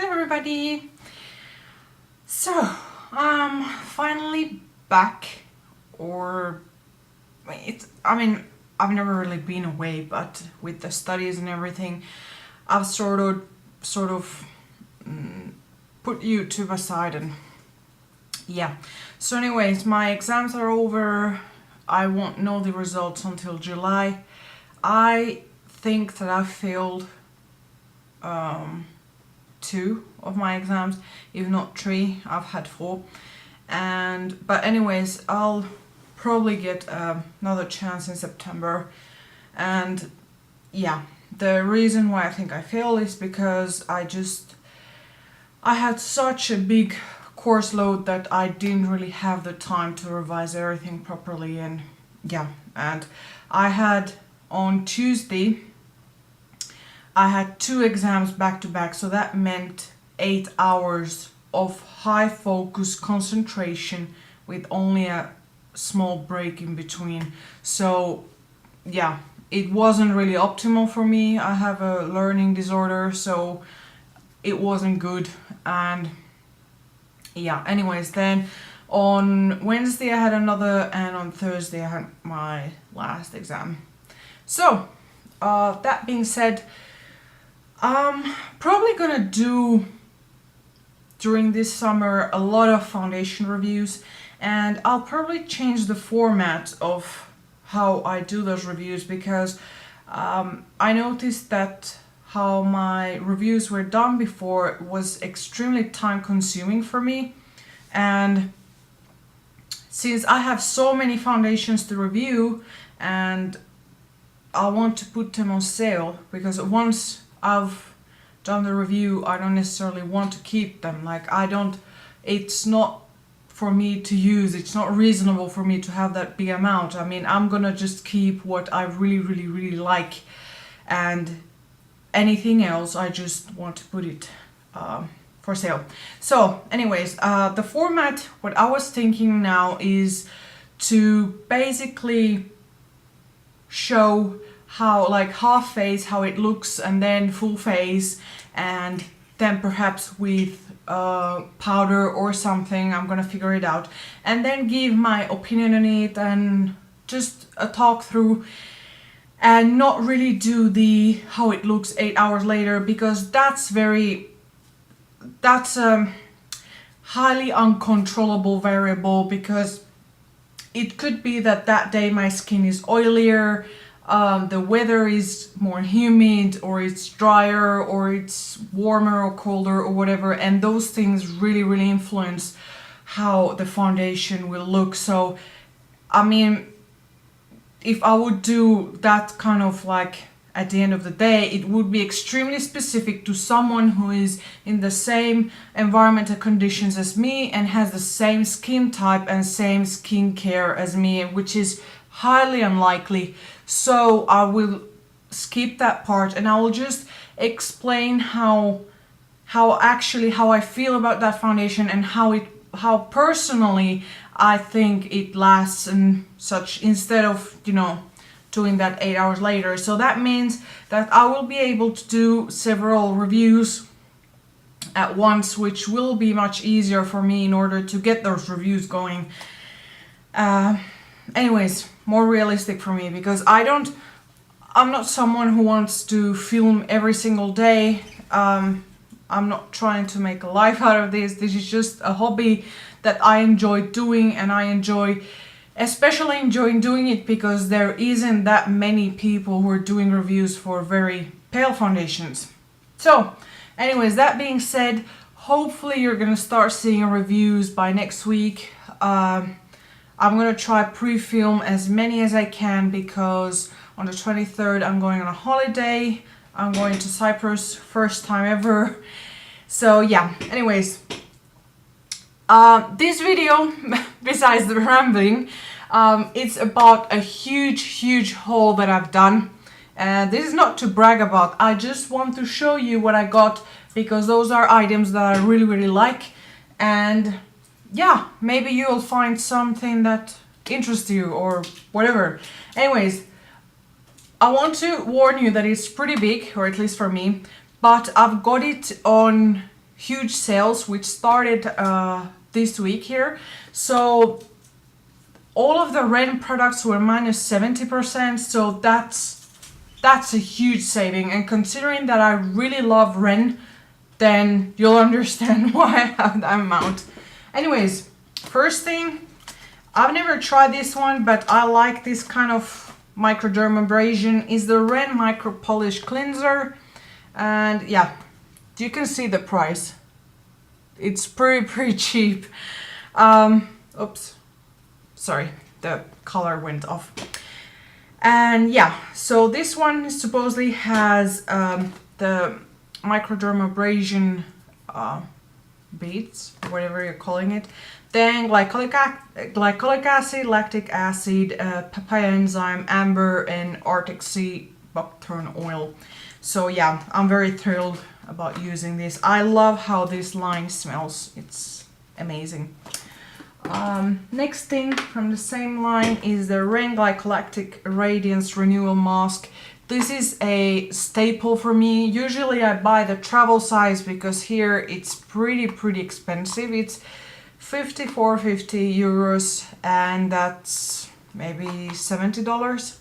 everybody! So, I'm finally back, or I've never really been away, but with the studies and everything, I've sort of put YouTube aside and yeah. So anyways, my exams are over. I won't know the results until July. I think that I failed 2 of my exams, if not 3. I've had 4, but anyways, I'll probably get another chance in September. And yeah, the reason why I think I failed is because I had such a big course load that I didn't really have the time to revise everything properly. And yeah, and I had on Tuesday I had 2 exams back to back, so that meant 8 hours of high focus concentration with only a small break in between. So yeah, it wasn't really optimal for me. I have a learning disorder, so it wasn't good. And yeah, anyways, then on Wednesday I had another, and on Thursday I had my last exam. So that being said, I'm probably gonna do during this summer a lot of foundation reviews, and I'll probably change the format of how I do those reviews, because I noticed that how my reviews were done before was extremely time consuming for me. And since I have so many foundations to review and I want to put them on sale, because once I've done the review I don't necessarily want to keep them. It's not for me to use, it's not reasonable for me to have that big amount. I mean, I'm gonna just keep what I really like, and anything else I just want to put it for sale. So anyways, the format, what I was thinking now is to basically show how, like, half face how it looks, and then full face, and then perhaps with powder or something. I'm gonna figure it out, and then give my opinion on it and just a talk through, and not really do the how it looks 8 hours later, because that's highly uncontrollable variable, because it could be that that day my skin is oilier, the weather is more humid, or it's drier, or it's warmer or colder or whatever, and those things really influence how the foundation will look. So I mean, if I would do that kind of like at the end of the day, it would be extremely specific to someone who is in the same environmental conditions as me and has the same skin type and same skincare as me, which is highly unlikely. So I will skip that part, and I will just explain how I feel about that foundation, and how personally I think it lasts and such, instead of, doing that 8 hours later. So that means that I will be able to do several reviews at once, which will be much easier for me in order to get those reviews going. Anyways, more realistic for me, because I'm not someone who wants to film every single day. I'm not trying to make a life out of this. This is just a hobby that I enjoy doing, and I especially enjoying doing it because there isn't that many people who are doing reviews for very pale foundations. So anyways, that being said, hopefully you're gonna start seeing reviews by next week. I'm gonna try pre-film as many as I can, because on the 23rd I'm going on a holiday. I'm going to Cyprus, first time ever. So yeah, anyways, this video, besides the rambling, it's about a huge haul that I've done. And this is not to brag about, I just want to show you what I got, because those are items that I really like. And yeah, maybe you'll find something that interests you or whatever. Anyways, I want to warn you that it's pretty big, or at least for me, but I've got it on huge sales which started this week here. So all of the Ren products were minus 70%, so that's a huge saving. And considering that I really love Ren, then you'll understand why I have that amount. Anyways, first thing, I've never tried this one, but I like this kind of microdermabrasion, is the Ren Micro Polish Cleanser. And yeah, you can see the price. It's pretty cheap. Oops, sorry, the color went off. And yeah, so this one supposedly has the microdermabrasion beads, whatever you're calling it. Then glycolic acid, lactic acid, papaya enzyme, amber, and Arctic Sea buckthorn oil. So yeah, I'm very thrilled about using this. I love how this line smells. It's amazing. Next thing from the same line is the Ren Glycolactic Radiance Renewal Mask. This is a staple for me. Usually I buy the travel size because here it's pretty expensive. It's 54.50 euros, and that's maybe $70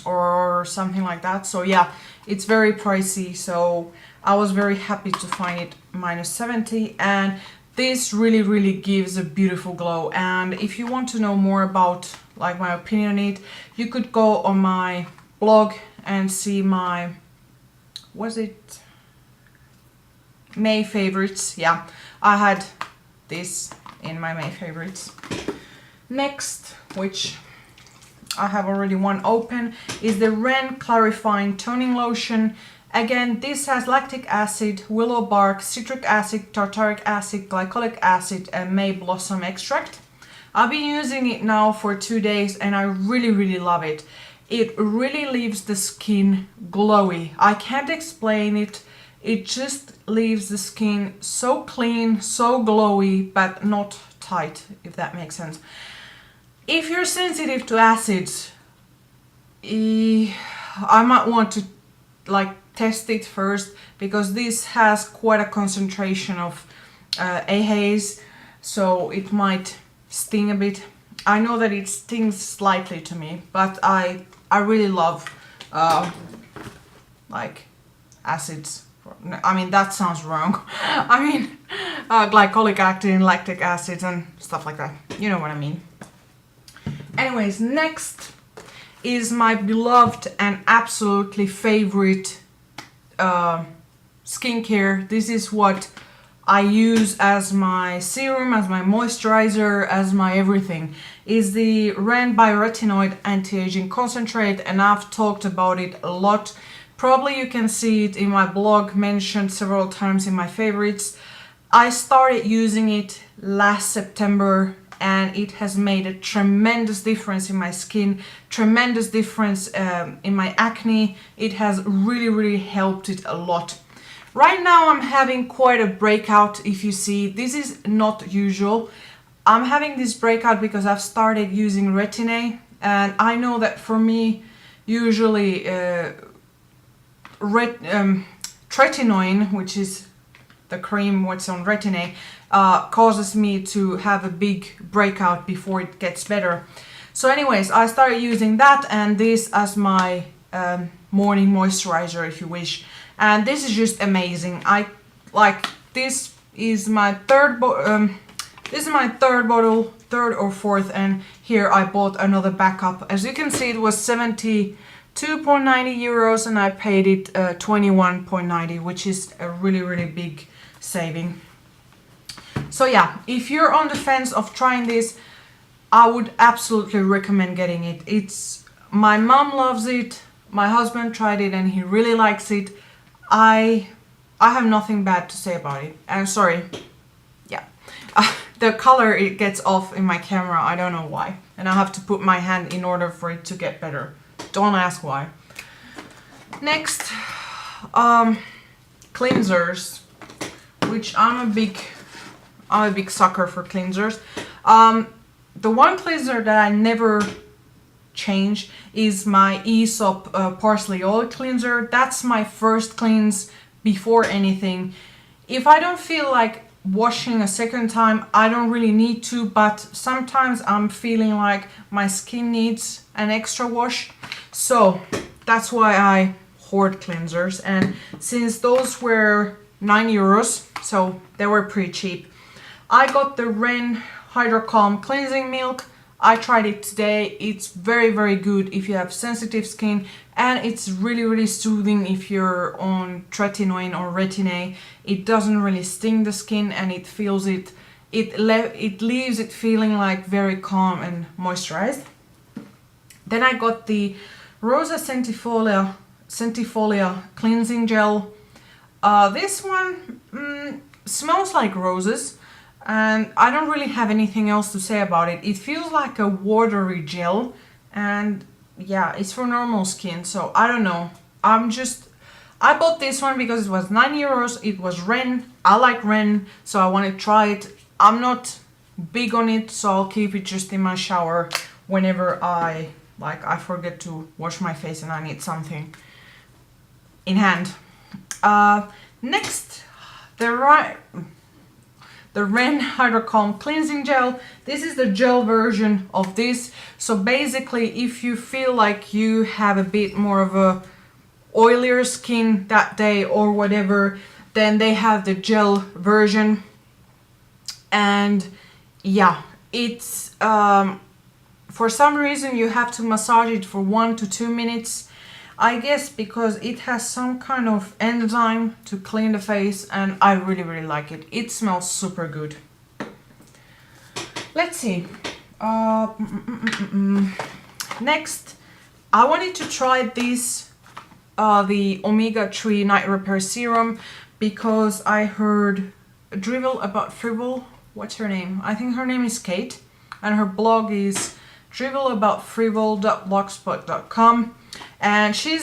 or something like that. So yeah, it's very pricey. So I was very happy to find it minus 70, and this really gives a beautiful glow. And if you want to know more about like my opinion on it, you could go on my blog and see my, was it May favorites? Yeah, I had this in my May favorites. Next, which I have already one open, is the Ren Clarifying Toning Lotion. Again, this has lactic acid, willow bark, citric acid, tartaric acid, glycolic acid, and May blossom extract. I've been using it now for 2 days and I really love it. It really leaves the skin glowy. I can't explain it. It just leaves the skin so clean, so glowy, but not tight, if that makes sense. If you're sensitive to acids, I might want to like test it first, because this has quite a concentration of AHAs, so it might sting a bit. I know that it stings slightly to me, but I really love like acids. I mean, that sounds wrong. I mean, glycolic acid and lactic acids and stuff like that. You know what I mean. Anyways, next is my beloved and absolutely favorite skincare. This is what I use as my serum, as my moisturizer, as my everything. Is the Ren Bioretinoid Anti-Aging Concentrate, and I've talked about it a lot. Probably you can see it in my blog, mentioned several times in my favorites. I started using it last September and it has made a tremendous difference in my skin, tremendous difference in my acne. It has really helped it a lot. Right now I'm having quite a breakout. If you see, this is not usual. I'm having this breakout because I've started using Retin-A, and I know that for me usually tretinoin, which is the cream what's on Retin-A, causes me to have a big breakout before it gets better. So anyways, I started using that and this as my morning moisturizer, if you wish. And this is just amazing. I like, this is my third bottle, third or fourth, and here I bought another backup. As you can see, it was 72.90 euros and I paid it 21.90, which is a really big saving. So yeah, if you're on the fence of trying this, I would absolutely recommend getting it. It's, my mom loves it, my husband tried it and he really likes it. I have nothing bad to say about it. I'm sorry, yeah, the color, it gets off in my camera, I don't know why, and I have to put my hand in order for it to get better. Don't ask why. Next, cleansers, which I'm a big sucker for cleansers. The one cleanser that I never change is my Aesop parsley oil cleanser. That's my first cleanse before anything. If I don't feel like washing a second time, I don't really need to, but sometimes I'm feeling like my skin needs an extra wash. So that's why I hoard cleansers. And since those were €9, so they were pretty cheap, I got the Ren Hydro Calm Cleansing Milk. I tried it today. It's very, very good if you have sensitive skin, and it's really, really soothing if you're on tretinoin or retin-A. It doesn't really sting the skin, and it feels it leaves it feeling like very calm and moisturized. Then I got the Rosa Centifolia Cleansing Gel. This one smells like roses, and I don't really have anything else to say about it. It feels like a watery gel, and yeah, it's for normal skin, so I don't know. I bought this one because it was €9. It was Ren. I like Ren, so I want to try it. I'm not big on it, so I'll keep it just in my shower whenever I forget to wash my face and I need something in hand. Next, the Ren Hydro Calm Cleansing Gel. This is the gel version of this. So basically, if you feel like you have a bit more of a oilier skin that day or whatever, then they have the gel version. And yeah, it's for some reason you have to massage it for 1 to 2 minutes. I guess because it has some kind of enzyme to clean the face, and I really, really like it. It smells super good. Let's see. Next, I wanted to try this, the Omega-3 Night Repair Serum, because I heard drivel about Frivol. What's her name? I think her name is Kate, and her blog is drivelaboutfrivol.blogspot.com. And she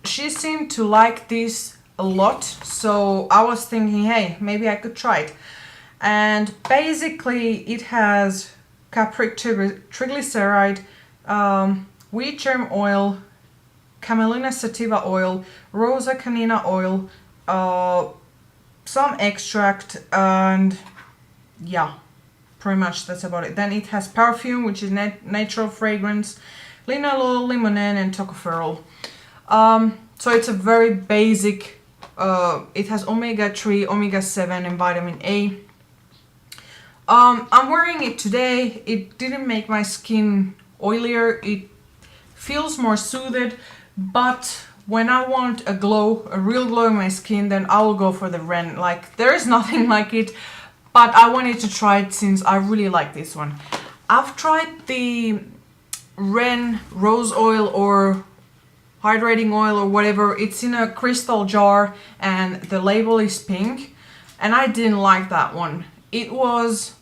seemed to like this a lot, so I was thinking, hey, maybe I could try it. And basically it has capric triglyceride, wheat germ oil, camelina sativa oil, rosa canina oil, some extract, and yeah, pretty much that's about it. Then it has perfume, which is natural fragrance, linalool, limonene, and tocopherol. So it's a very basic, it has omega-3, omega-7, and vitamin A. I'm wearing it today. It didn't make my skin oilier. It feels more soothed, but when I want a glow, a real glow in my skin, then I will go for the Ren. Like, there is nothing like it, but I wanted to try it since I really like this one. I've tried the Ren rose oil or hydrating oil or whatever. It's in a crystal jar and the label is pink, and I didn't like that one. It was,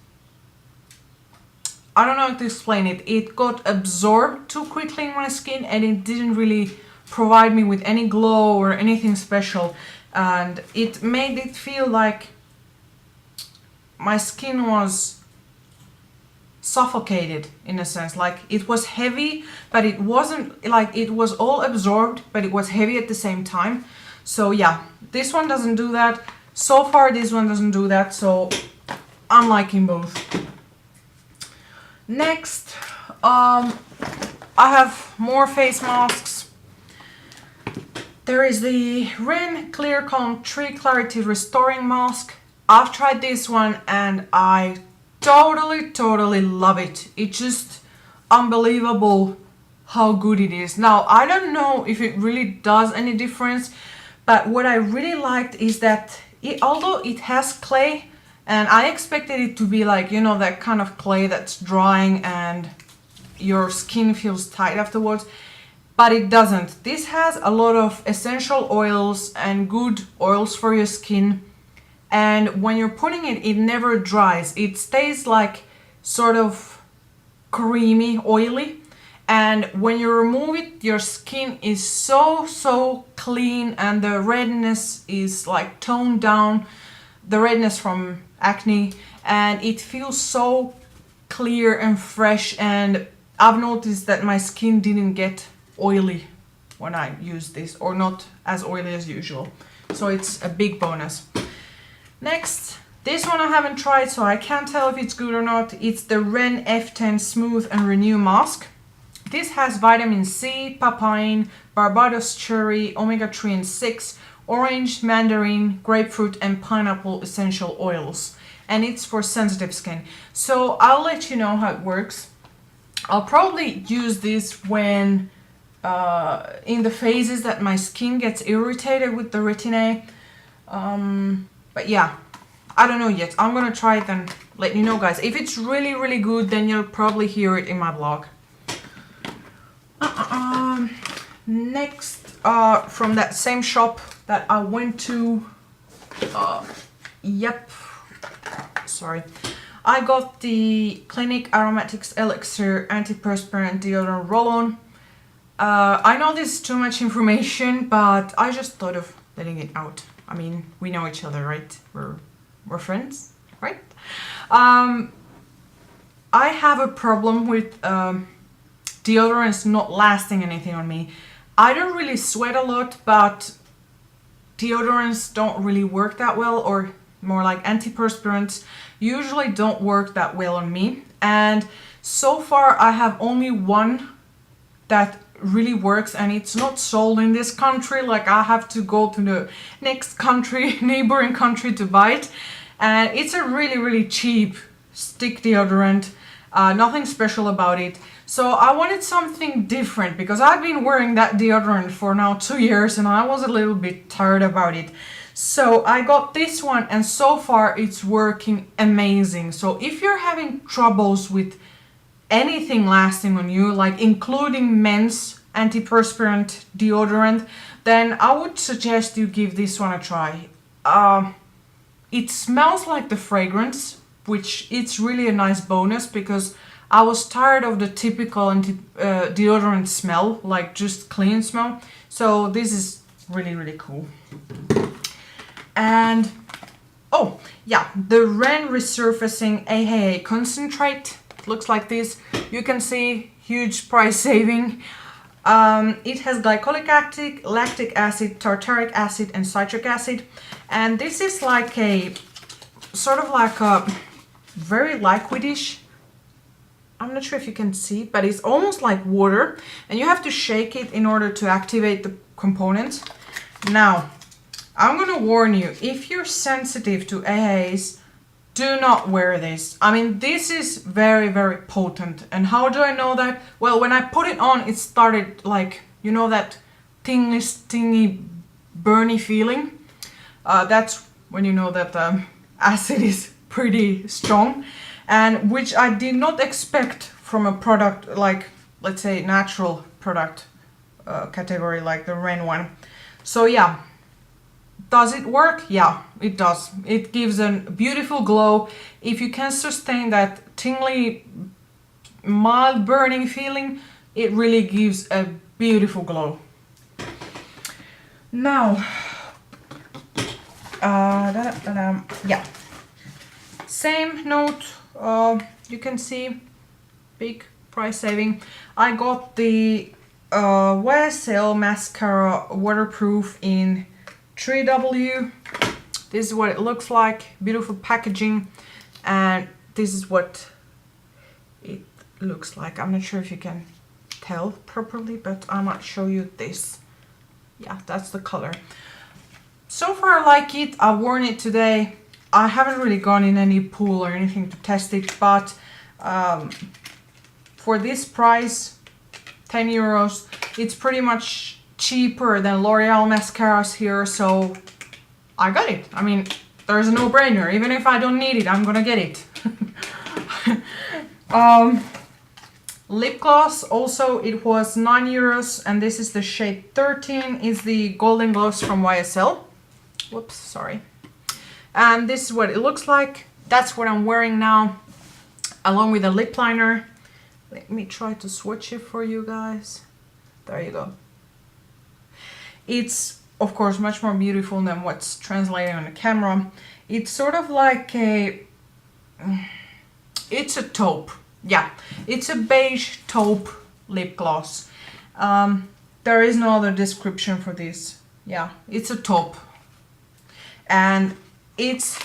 I don't know how to explain it. It got absorbed too quickly in my skin, and it didn't really provide me with any glow or anything special, and it made it feel like my skin was suffocated in a sense. Like, it was heavy, but it wasn't, like, it was all absorbed, but it was heavy at the same time. So yeah, this one doesn't do that. So far this one doesn't do that, so I'm liking both. Next, I have more face masks. There is the Ren Clear Calm Tree Clarity Restoring Mask. I've tried this one and I totally love it. It's just unbelievable how good it is. Now, I don't know if it really does any difference, but what I really liked is that although it has clay, and I expected it to be like, you know, that kind of clay that's drying and your skin feels tight afterwards, but it doesn't. This has a lot of essential oils and good oils for your skin. And when you're putting it, it never dries. It stays like sort of creamy, oily. And when you remove it, your skin is so clean, and the redness is like toned down, the redness from acne, and it feels so clear and fresh. And I've noticed that my skin didn't get oily when I used this, or not as oily as usual. So it's a big bonus. Next, this one I haven't tried, so I can't tell if it's good or not. It's the Ren F10 Smooth and Renew Mask. This has vitamin C, papain, Barbados cherry, omega-3 and 6, orange, mandarin, grapefruit and pineapple essential oils. And it's for sensitive skin. So I'll let you know how it works. I'll probably use this when in the phases that my skin gets irritated with the retin-A. But yeah, I don't know yet. I'm gonna try it and let you know, guys. If it's really, really good, then you'll probably hear it in my blog. Next, from that same shop that I went to, sorry, I got the Clinique Aromatics Elixir Antiperspirant Deodorant Roll-On. I know this is too much information, but I just thought of letting it out. I mean, we know each other, right? We're friends, right? I have a problem with deodorants not lasting anything on me. I don't really sweat a lot, but deodorants don't really work that well, or more like antiperspirants usually don't work that well on me. And so far I have only one that really works, and it's not sold in this country. Like, I have to go to the next country, neighboring country, to buy it. And it's a really, really cheap stick deodorant. Nothing special about it. So I wanted something different because I've been wearing that deodorant for now 2 years and I was a little bit tired about it. So I got this one, and so far it's working amazing. So if you're having troubles with anything lasting on you, like including men's antiperspirant deodorant, then I would suggest you give this one a try. It smells like the fragrance, which it's really a nice bonus because I was tired of the typical deodorant smell, like just clean smell. So this is really, really cool. And oh yeah, the Ren Resurfacing AHA Concentrate. Looks like this. You can see huge price saving. It has glycolic acid, lactic acid, tartaric acid and citric acid. And this is like a sort of like a very liquidish, I'm not sure if you can see, but it's almost like water, and you have to shake it in order to activate the components. Now, I'm gonna warn you, if you're sensitive to AHAs, do not wear this. I mean, this is very, very potent. And how do I know that? Well, when I put it on, it started like, you know, that stingy, burny feeling. That's when you know that the acid is pretty strong, and which I did not expect from a product like, let's say, natural product category like the Ren one. So yeah, does it work? Yeah, it does. It gives a beautiful glow. If you can sustain that tingly, mild burning feeling, it really gives a beautiful glow. Now, yeah, same note, you can see big price saving. I got the YSL mascara waterproof in 3W. This is what it looks like, beautiful packaging, and this is what it looks like. I'm not sure if you can tell properly, but I might show you this. Yeah, that's the color. So far I like it. I've worn it today. I haven't really gone in any pool or anything to test it, but for this price, 10 euros, it's pretty much cheaper than L'Oreal mascaras here, so I got it. I mean, there's a no-brainer. Even if I don't need it, I'm gonna get it. Lip gloss, also it was 9 euros, and this is the shade 13, is the Golden Gloss from YSL. Whoops, sorry. And this is what it looks like. That's what I'm wearing now, along with a lip liner. Let me try to swatch it for you guys. There you go. It's, of course, much more beautiful than what's translated on the camera. It's sort of like a... It's a taupe. Yeah, it's a beige taupe lip gloss. There is no other description for this. Yeah, it's a taupe. And it's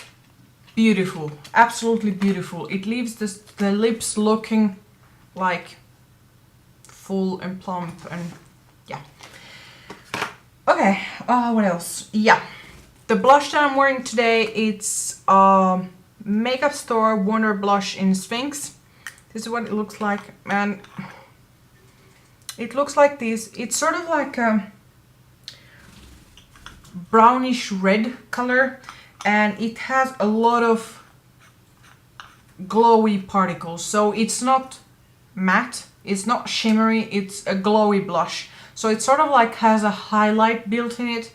beautiful, absolutely beautiful. It leaves the lips looking like full and plump, and yeah. Okay, what else? Yeah, the blush that I'm wearing today, it's Makeup Store Wonder Blush in Sphinx. This is what it looks like, and it looks like this. It's sort of like a brownish red color, and it has a lot of glowy particles. So it's not matte, it's not shimmery, it's a glowy blush. So it sort of like has a highlight built in it,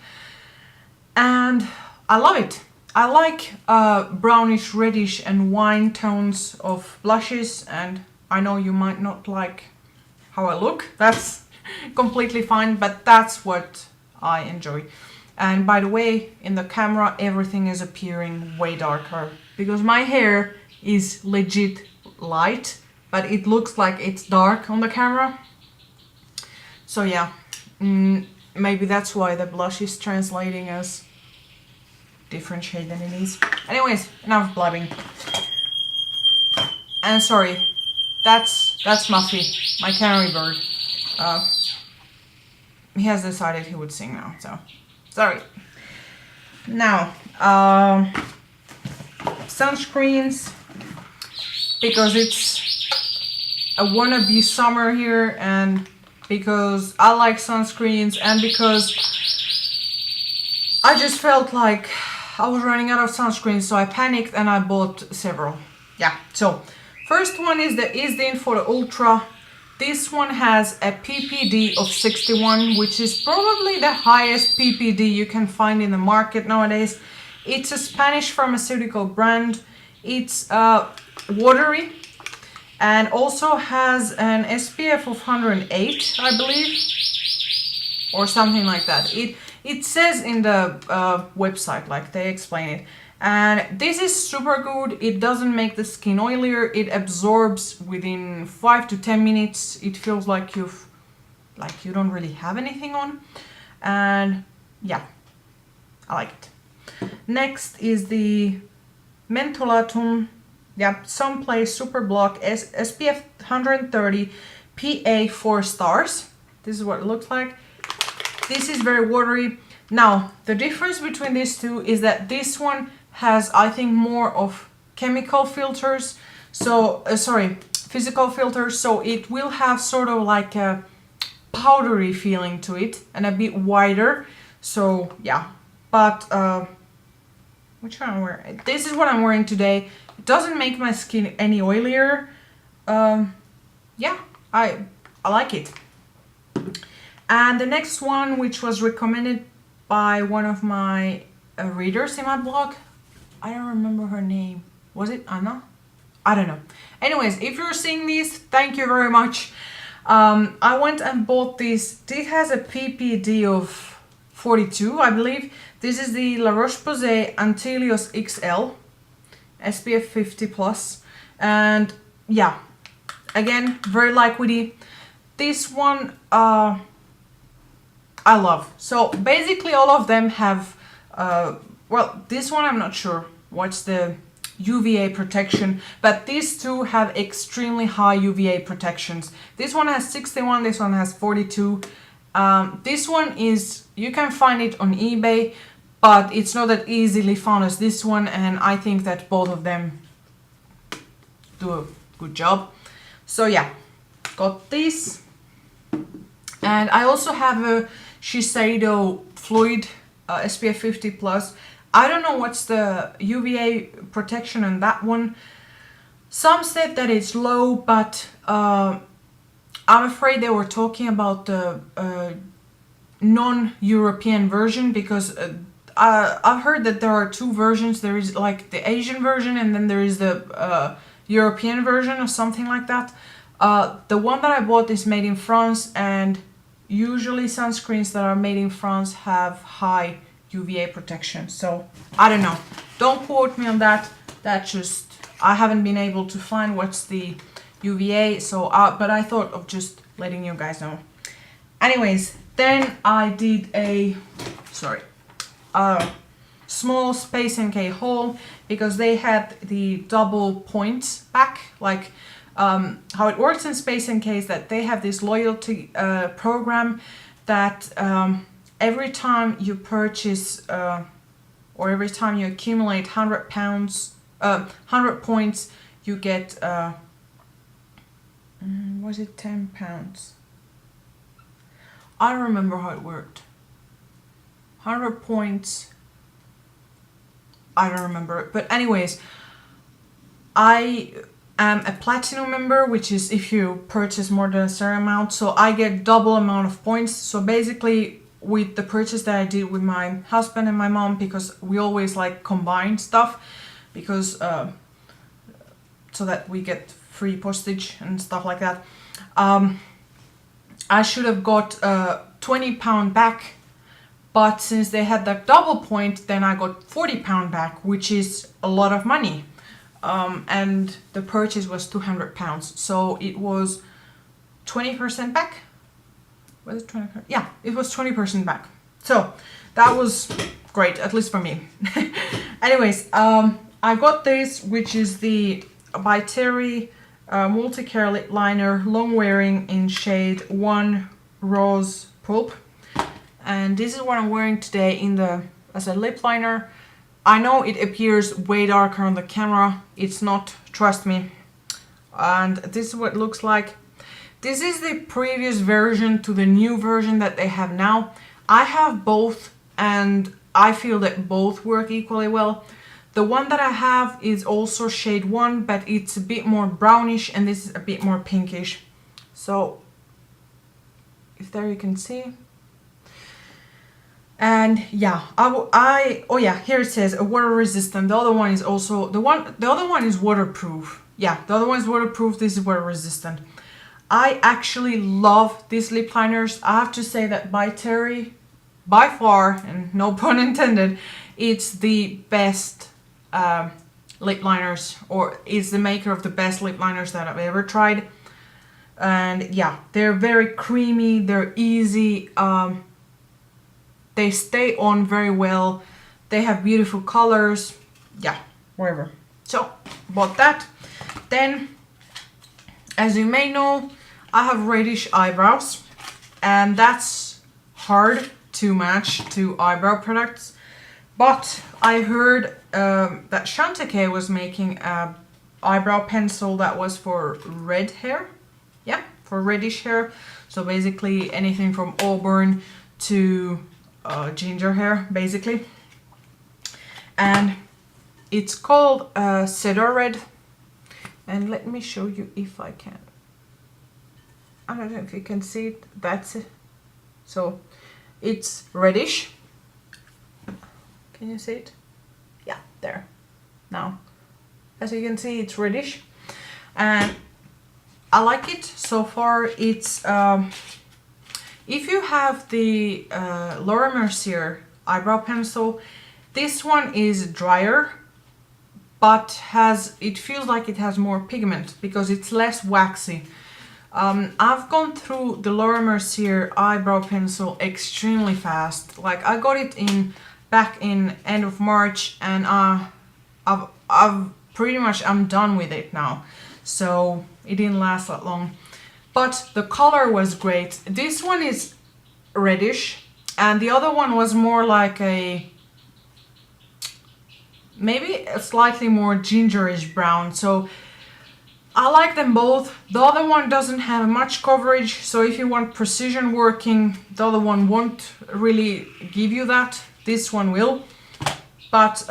and I love it. I like brownish, reddish and wine tones of blushes, and I know you might not like how I look. That's completely fine, but that's what I enjoy. And by the way, in the camera everything is appearing way darker because my hair is legit light, but it looks like it's dark on the camera. So yeah, maybe that's why the blush is translating as different shade than it is. Anyways, enough blabbing. And sorry, that's Muffy, my canary bird. He has decided he would sing now, so sorry. Now, sunscreens, because it's a wannabe summer here, and because I like sunscreens, and because I just felt like I was running out of sunscreen, so I panicked and I bought several. Yeah, so first one is the Info Ultra. This one has a PPD of 61, which is probably the highest PPD you can find in the market nowadays. It's a Spanish pharmaceutical brand. It's watery and also has an SPF of 108, I believe, or something like that. It says in the website, like they explain it. And this is super good. It doesn't make the skin oilier. It absorbs within 5 to 10 minutes. It feels like you don't really have anything on. And yeah, I like it. Next is the Mentholatum, yeah, Sunplace Super Block SPF 130 PA 4 stars. This is what it looks like. This is very watery. Now, the difference between these two is that this one has, I think, more of chemical filters. So, physical filters. So it will have sort of like a powdery feeling to it and a bit wider. So yeah, but which one I'm wearing? This is what I'm wearing today. It doesn't make my skin any oilier. Yeah, I like it. And the next one, which was recommended by one of my readers in my blog, I don't remember her name. Was it Anna? I don't know. Anyways, if you're seeing this, thank you very much. I went and bought this. This has a PPD of 42, I believe. This is the La Roche-Posay Antelios XL SPF 50 plus, and yeah, again, very liquidy. This one I love. So basically all of them have well, this one I'm not sure what's the UVA protection, but these two have extremely high UVA protections. This one has 61, this one has 42. This one is, you can find it on eBay, but it's not that easily found as this one, and I think that both of them do a good job. So yeah, got this. And I also have a Shiseido Fluid SPF 50 plus. I don't know what's the UVA protection on that one. Some said that it's low, but I'm afraid they were talking about the non-European version, because I've heard that there are two versions. There is like the Asian version, and then there is the European version or something like that. The one that I bought is made in France, and usually sunscreens that are made in France have high UVA protection. So I don't know. Don't quote me on that. That's just, I haven't been able to find what's the UVA. So, but I thought of just letting you guys know. Anyways, then I did a, small Space NK haul because they had the double points back. Like how it works in Space NK is that they have this loyalty program that every time you purchase or every time you accumulate £100, 100 points, you get was it £10? I don't remember how it worked. 100 points. I don't remember it. But anyways, I am a platinum member, which is if you purchase more than a certain amount. So I get double amount of points. So basically with the purchase that I did with my husband and my mom, because we always like combine stuff, because so that we get free postage and stuff like that. I should have got £20 back, but since they had that double point, then I got £40 back, which is a lot of money. And the purchase was £200, so it was 20% back. Was it 20%? Yeah, it was 20% back. So that was great, at least for me. Anyways, I got this, which is the by Terry multi-care lip liner, long wearing in shade 1 Rose Pulp, and this is what I'm wearing today in the as a lip liner. I know it appears way darker on the camera, it's not, trust me. And this is what it looks like. This is the previous version to the new version that they have now. I have both and I feel that both work equally well. The one that I have is also shade 1, but it's a bit more brownish, and this is a bit more pinkish. So, if there you can see. And yeah, oh yeah, here it says a water resistant. The other one is also, the other one is waterproof. Yeah, the other one is waterproof, this is water resistant. I actually love these lip liners. I have to say that by Terry, by far, and no pun intended, it's the best lip liners, or is the maker of the best lip liners that I've ever tried. And yeah, they're very creamy, they're easy, they stay on very well, they have beautiful colors, yeah, whatever. So, bought that. Then, as you may know, I have reddish eyebrows, and that's hard to match to eyebrow products. But I heard that Chantecaille was making a eyebrow pencil that was for red hair. Yeah, for reddish hair. So basically anything from auburn to ginger hair, basically. And it's called Cedar Red. And let me show you if I can. I don't know if you can see it. That's it. So it's reddish. Can you see it? Yeah, there. Now, as you can see, it's reddish, and I like it so far. It's if you have the Laura Mercier eyebrow pencil, this one is drier, but it feels like it has more pigment because it's less waxy. I've gone through the Laura Mercier eyebrow pencil extremely fast. Like I got it back in end of March, and I've pretty much, I'm done with it now. So it didn't last that long, but the color was great. This one is reddish, and the other one was more like maybe a slightly more gingerish brown. So I like them both. The other one doesn't have much coverage, so if you want precision working, the other one won't really give you that. This one will. But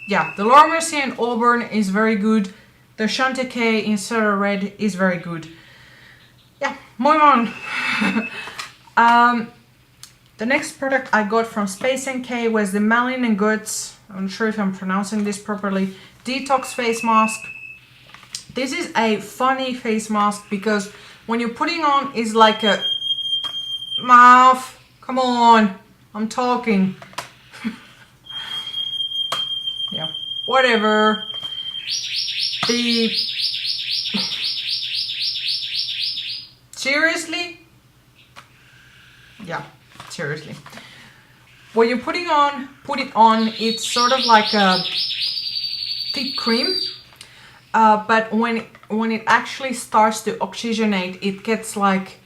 yeah, the Laura Mercier in Auburn is very good. The Chantecaille in Cedar Red is very good. Yeah, moving on. The next product I got from Space NK was the Malin & Goetz, I'm not sure if I'm pronouncing this properly, Detox Face Mask. This is a funny face mask because when you're putting on, it's like a mouth. Come on, I'm talking. Yeah, whatever. Seriously? Yeah, seriously. when you're put it on, it's sort of like a thick cream. But when it actually starts to oxygenate, it gets like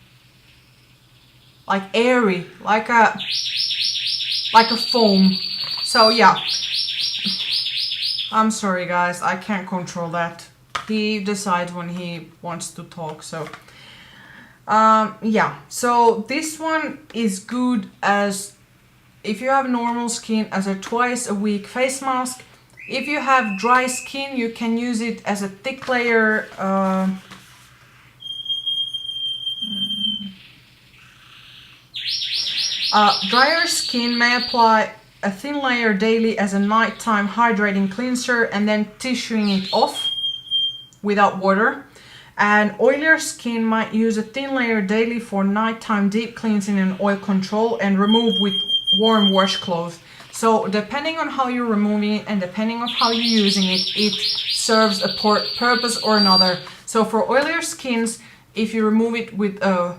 airy, like a foam. So yeah, I'm sorry guys, I can't control that. He decides when he wants to talk. So yeah, so this one is good as if you have normal skin, as a twice a week face mask. If you have dry skin, you can use it as a thick layer. Drier skin may apply a thin layer daily as a nighttime hydrating cleanser and then tissuing it off without water. And oilier skin might use a thin layer daily for nighttime deep cleansing and oil control and remove with warm washcloth. So depending on how you're removing it and depending on how you're using it, it serves a purpose or another. So for oilier skins, if you remove it with a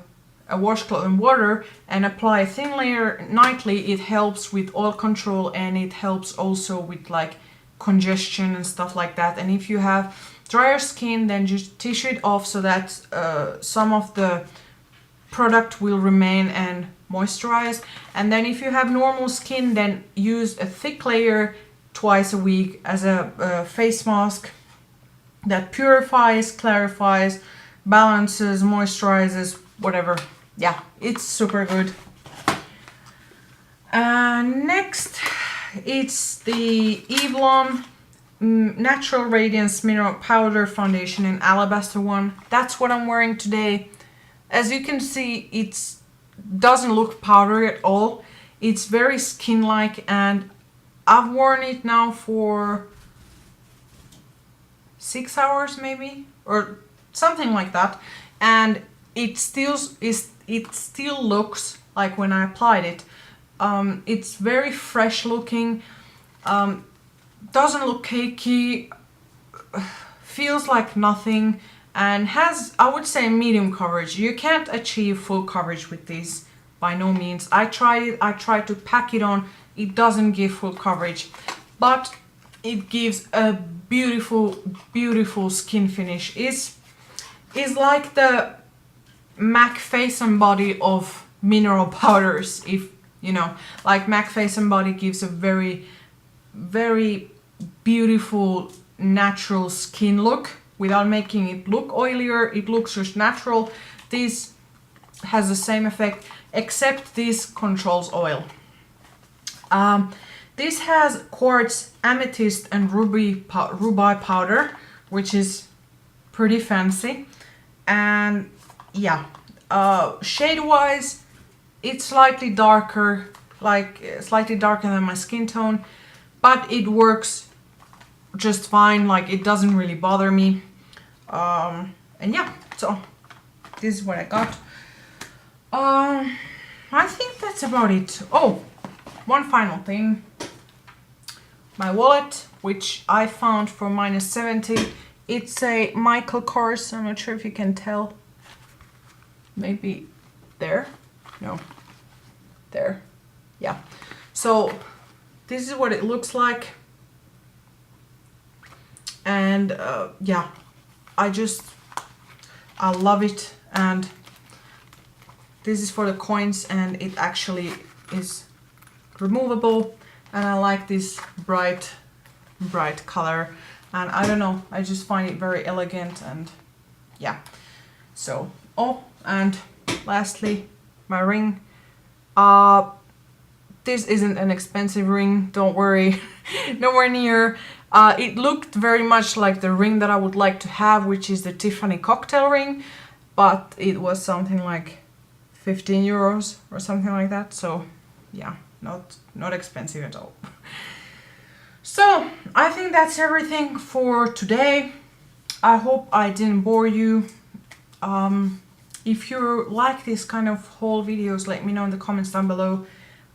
washcloth and water and apply a thin layer nightly, it helps with oil control and it helps also with like congestion and stuff like that. And if you have drier skin, then just tissue it off so that some of the product will remain and moisturize. And then if you have normal skin, then use a thick layer twice a week as a face mask that purifies, clarifies, balances, moisturizes, whatever. Yeah, it's super good. Next, it's the Eve Lom Natural Radiance Mineral Powder Foundation in Alabaster one. That's what I'm wearing today. As you can see, it doesn't look powdery at all. It's very skin-like, and I've worn it now for 6 hours maybe, or something like that, and it still looks like when I applied it. It's very fresh looking, doesn't look cakey, feels like nothing, and has, I would say, medium coverage. You can't achieve full coverage with this, by no means. I tried it, I tried to pack it on, it doesn't give full coverage, but it gives a beautiful, beautiful skin finish. It's like the MAC Face and Body of mineral powders, if you know, like MAC Face and Body gives a very, very beautiful natural skin look without making it look oilier. It looks just natural. This has the same effect, except this controls oil. This has quartz, amethyst and ruby powder, which is pretty fancy. And yeah, shade wise, it's slightly darker, like slightly darker than my skin tone, but it works just fine. Like, it doesn't really bother me. And yeah, so this is what I got. I think that's about it. Oh, one final thing. My wallet, which I found for -70. It's a Michael Kors. I'm not sure if you can tell. Maybe there? No. There. Yeah. So this is what it looks like. And yeah, I love it. And this is for the coins, and it actually is removable. And I like this bright color. And I don't know, I just find it very elegant, and yeah. So, oh, and lastly, my ring. This isn't an expensive ring, don't worry, nowhere near. It looked very much like the ring that I would like to have, which is the Tiffany cocktail ring, but it was something like 15 euros or something like that. So yeah, not expensive at all. So I think that's everything for today. I hope I didn't bore you. If you like this kind of haul videos, let me know in the comments down below.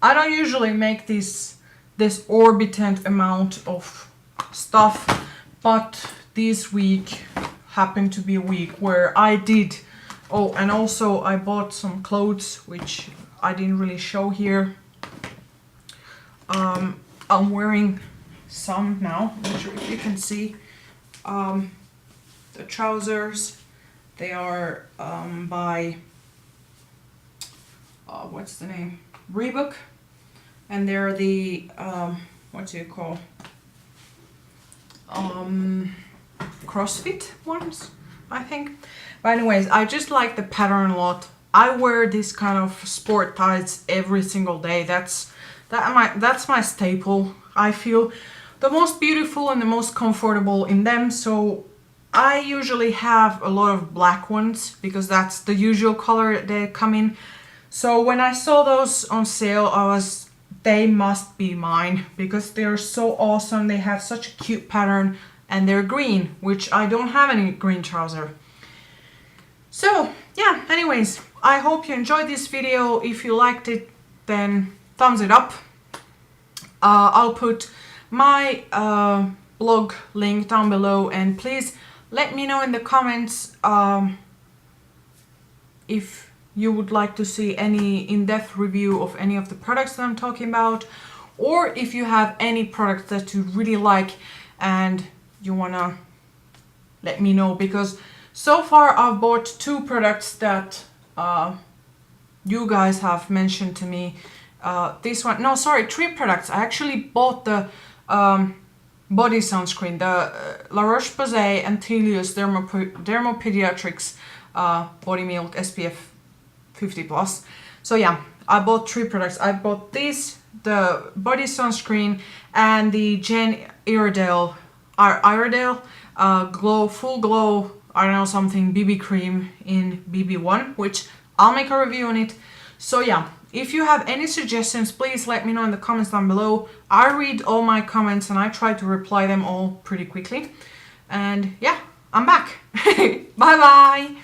I don't usually make this exorbitant amount of stuff, but this week happened to be a week where I did. Oh, and also I bought some clothes, which I didn't really show here. I'm wearing some now. I'm not sure if you can see the trousers. They are by what's the name? Reebok, and they're the what do you call CrossFit ones, I think. But anyways, I just like the pattern a lot. I wear this kind of sport tights every single day. That's my staple. I feel the most beautiful and the most comfortable in them. So I usually have a lot of black ones because that's the usual color they come in. So when I saw those on sale, they must be mine because they're so awesome. They have such a cute pattern and they're green, which I don't have any green trouser. So yeah, anyways, I hope you enjoyed this video. If you liked it, then thumbs it up. I'll put my blog link down below, and please let me know in the comments if you would like to see any in-depth review of any of the products that I'm talking about, or if you have any products that you really like and you wanna let me know, because so far I've bought 2 products that you guys have mentioned to me. This one, no, sorry, 3 products. I actually bought the body sunscreen, the La Roche-Posay and Telius Dermopediatrics Body Milk SPF 50+. So yeah, I bought 3 products. I bought this, the body sunscreen, and the Jen Iredale Full Glow, I don't know, something BB cream in BB1, which I'll make a review on it. So yeah, if you have any suggestions, please let me know in the comments down below. I read all my comments and I try to reply them all pretty quickly. And yeah, I'm back. Bye bye.